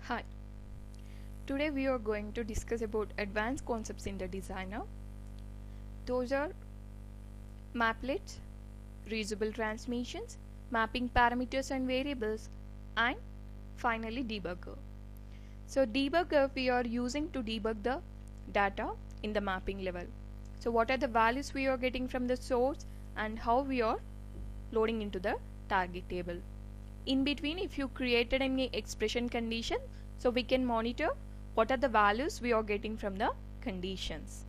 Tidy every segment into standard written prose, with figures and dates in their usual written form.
Hi, today we are going to discuss about advanced concepts in the designer. Those are maplets, reusable transmissions, mapping parameters and variables, and finally debugger. So debugger we are using to debug the data in the mapping level. So what are the values we are getting from the source and how we are loading into the target table. In between, if you created any expression condition, so we can monitor what are the values we are getting from the conditions.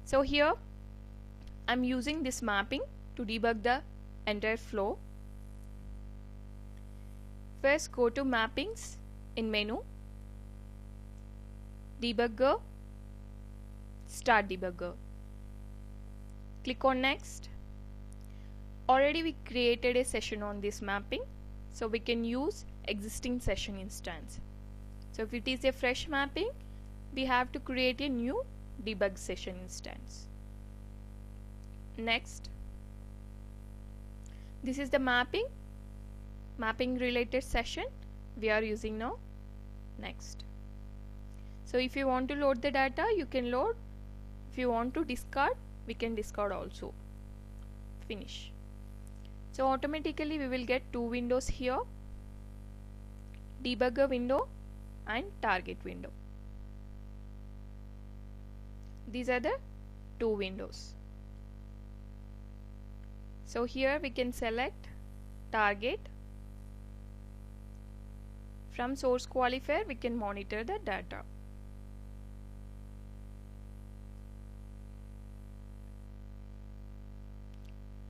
So here I'm using this mapping to debug the entire flow. First go to mappings in menu, debugger, start debugger. Click on next. Already we created a session on this mapping, so we can use existing session instance. So if it is a fresh mapping, we have to create a new debug session instance. Next, this is the mapping related session we are using now. Next, so if you want to load the data, you can load. If you want to discard, we can discard also. Finish. So automatically we will get two windows here, debugger window and target window. These are the two windows. So here we can select target. From source qualifier we can monitor the data.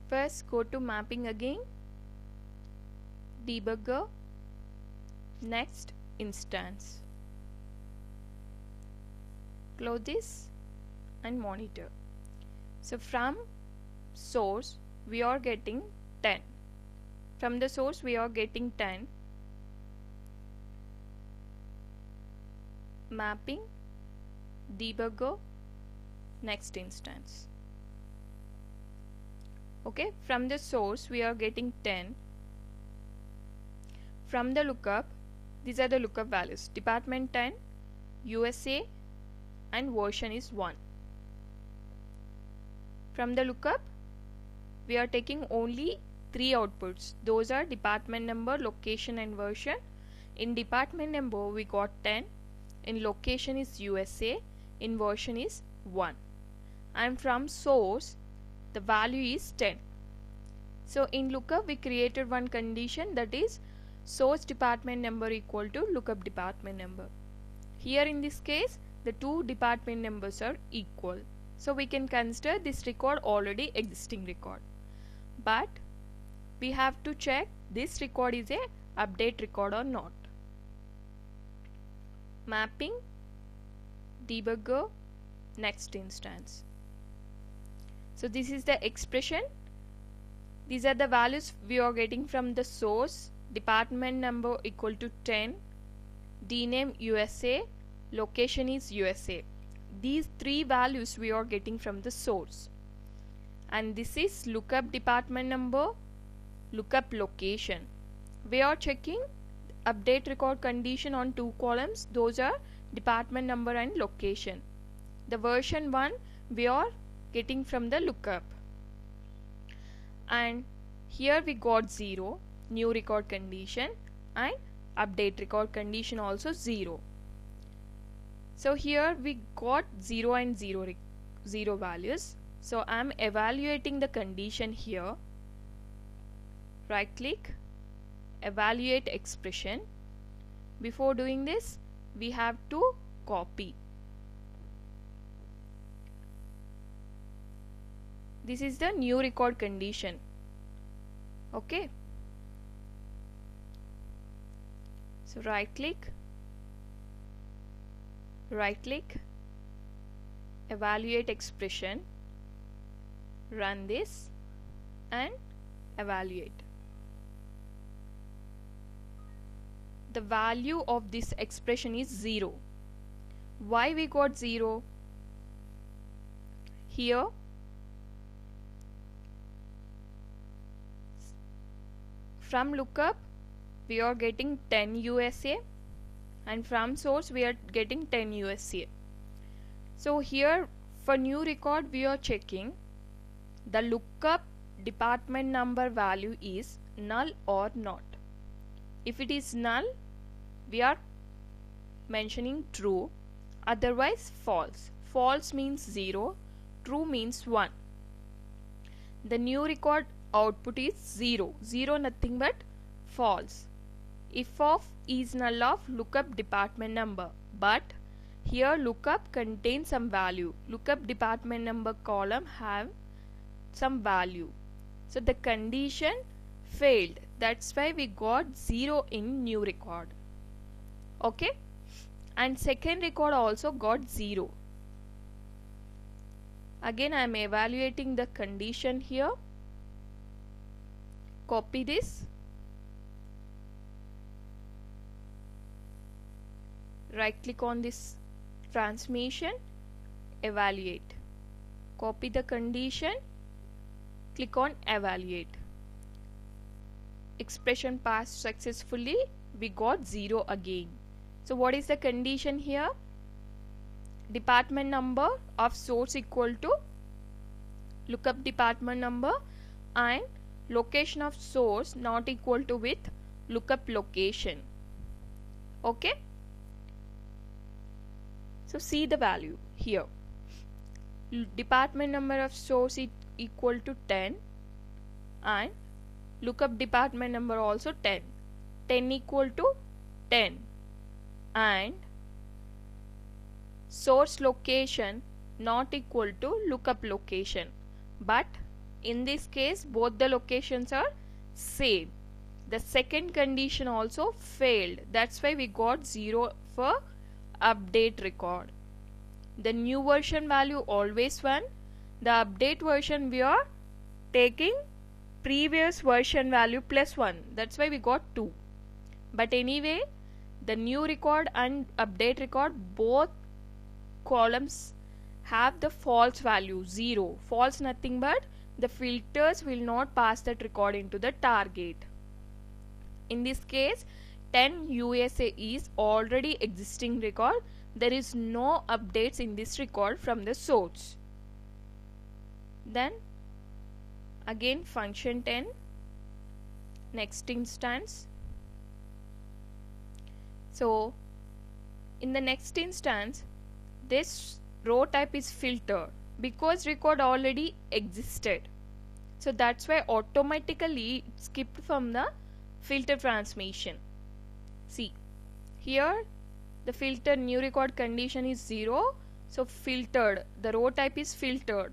First go to mapping again, debugger, next instance. Close this and monitor. So from source we are getting 10. From the source we are getting 10. Mapping, debugger, next instance. Okay, from the source we are getting 10. From the lookup, these are the lookup values: department 10, USA, and version is 1. From the lookup we are taking only 3 outputs. Those are department number, location and version. In department number we got 10, in location is USA, in version is 1, and from source the value is 10. So in lookup we created one condition, that is source department number equal to lookup department number. Here in this case the two department numbers are equal, so we can consider this record already existing record, but we have to check this record is a update record or not. Mapping, debugger, next instance. So this is the expression. These are the values we are getting from the source: department number equal to 10, dname USA, location is USA. These three values we are getting from the source, and this is lookup department number, lookup location. We are checking update record condition on two columns. Those are department number and location. The version 1 we are getting from the lookup, and here we got 0, new record condition, and update record condition also 0. So here we got 0 and 0 values. So I am evaluating the condition here. Right click, evaluate expression. Before doing this we have to copy. This is the new record condition. Okay, so right click, evaluate expression, run this and evaluate. The value of this expression is 0. Why we got 0? Here from lookup we are getting 10 USA, and from source we are getting 10 USCA. So here for new record we are checking the lookup department number value is null or not. If it is null, we are mentioning true, otherwise false. False means 0, true means 1. The new record output is 0. 0 nothing but false. If of is null of lookup department number, but here lookup contains some value. Lookup department number column have some value. So the condition failed. That's why we got 0 in new record. Okay? And second record also got 0. Again I am evaluating the condition here. Copy this. Right click on this transformation, evaluate. Copy the condition, click on evaluate. Expression passed successfully, we got 0 again. So what is the condition here? Department number of source equal to lookup department number and location of source not equal to with lookup location. Okay? So see the value here. Department number of source is equal to 10 and lookup department number also 10. 10 equal to 10 and source location not equal to lookup location, but in this case both the locations are same. The second condition also failed. That's why we got 0 for update record. The new version value always 1. The update version we are taking previous version value plus 1. That's why we got 2. But anyway, the new record and update record both columns have the false value 0. False nothing but the filters will not pass that record into the target. In this case 10 USA is already existing record. There is no updates in this record from the source. Then again function 10, next instance. So in the next instance this row type is filter because record already existed. So that's why automatically it skipped from the filter transformation. See here the filter new record condition is 0, so filtered, the row type is filtered.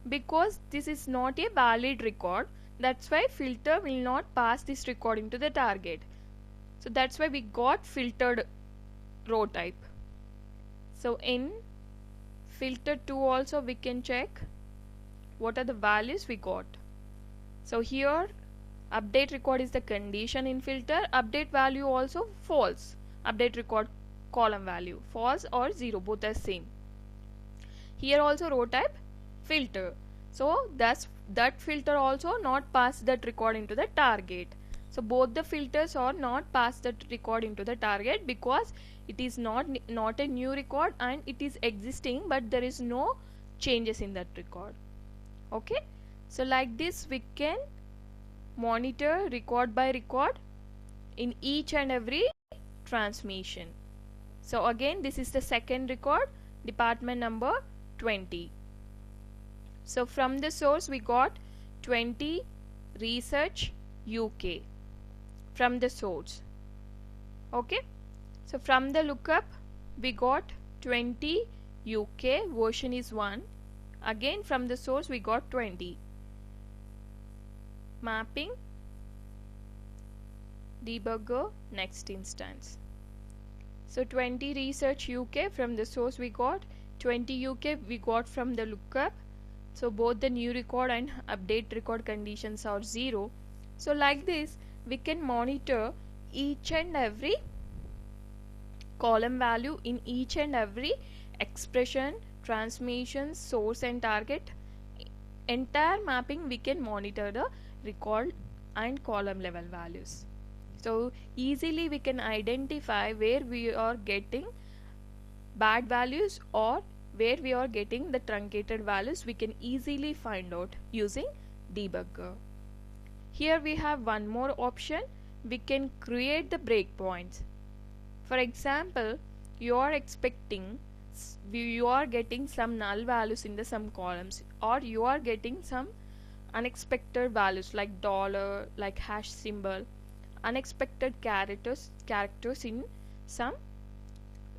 Because this is not a valid record, that's why filter will not pass this record into the target. So that's why we got filtered row type. So in filter 2 also we can check what are the values we got. So here update record is the condition in filter, update value also false. Update record column value false or 0, both are same. Here also row type filter, so that filter also not pass that record into the target. So both the filters are not pass that record into the target because it is not a new record and it is existing, but there is no changes in that record. Okay, so like this we can monitor record by record in each and every transformation. So again this is the second record, department number 20. So from the source we got 20 research UK from the source. Okay, so from the lookup we got 20 UK, version is 1. Again from the source we got 20. Mapping, debugger, next instance. So 20 research UK from the source we got, 20 UK we got from the lookup. So both the new record and update record conditions are 0. So like this we can monitor each and every column value in each and every expression, transformation, source and target. Entire mapping we can monitor the record and column level values. So easily we can identify where we are getting bad values or where we are getting the truncated values. We can easily find out using debugger. Here we have one more option. We can create the breakpoints. For example, you are getting some null values in the some columns, or you are getting some unexpected values like dollar, like hash symbol, unexpected characters in some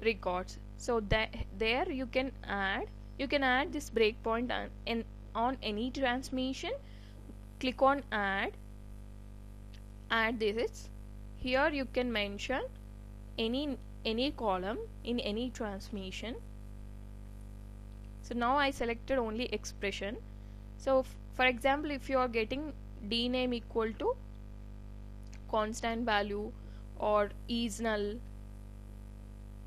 records. So there you can add this breakpoint on any transmission. Click on add this. Here you can mention any column in any transmission. So now I selected only expression. So for example, if you are getting dname equal to constant value, or is null,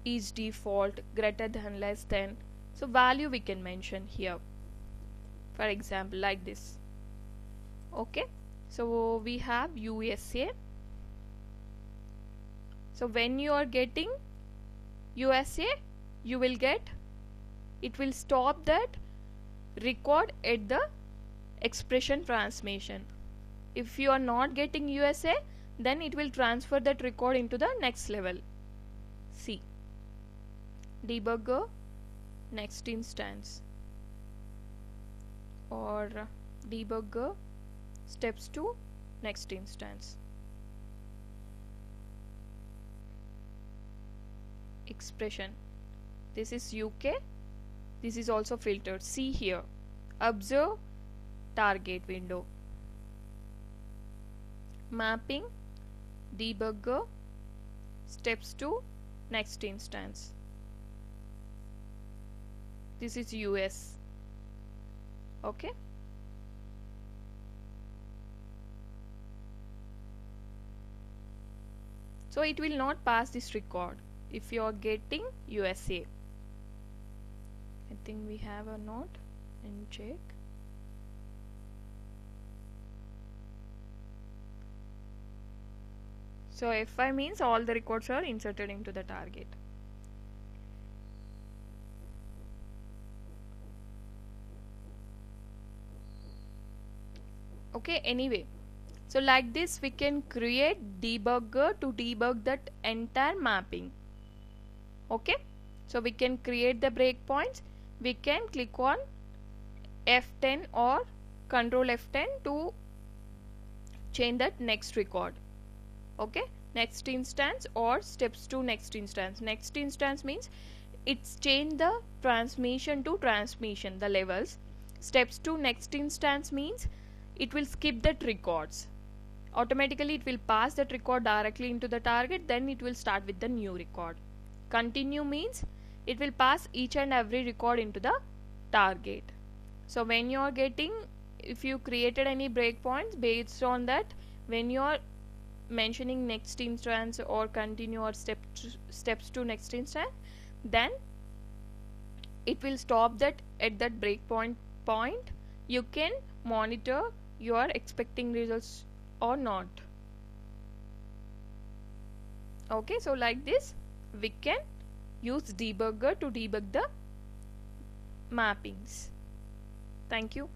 is default, greater than, less than, so value we can mention here, for example like this. Okay, so we have USA. So when you are getting USA, it will stop that record at the expression transmission. If you are not getting USA, then it will transfer that record into the next level. See, debugger next instance, or debugger steps to next instance. Expression, this is UK, this is also filtered. See here, observe target window. Mapping, debugger steps to next instance. This is US. Okay, so it will not pass this record if you are getting USA. I think we have a note and check. So FI means all the records are inserted into the target. Okay, anyway, so like this we can create debugger to debug that entire mapping. Okay, so we can create the breakpoints. We can click on F10 or Control F10 to change that next record. Okay, next instance or steps to next instance. Next instance means it's changed the transmission to transmission, the levels. Steps to next instance means it will skip that records. Automatically it will pass that record directly into the target, then it will start with the new record. Continue means it will pass each and every record into the target. So when you are getting, if you created any breakpoints based on that, when you are mentioning next instance or continue or steps to next instance, then it will stop that at that breakpoint point. You can monitor you are expecting results or not. Okay, so like this we can use debugger to debug the mappings. Thank you.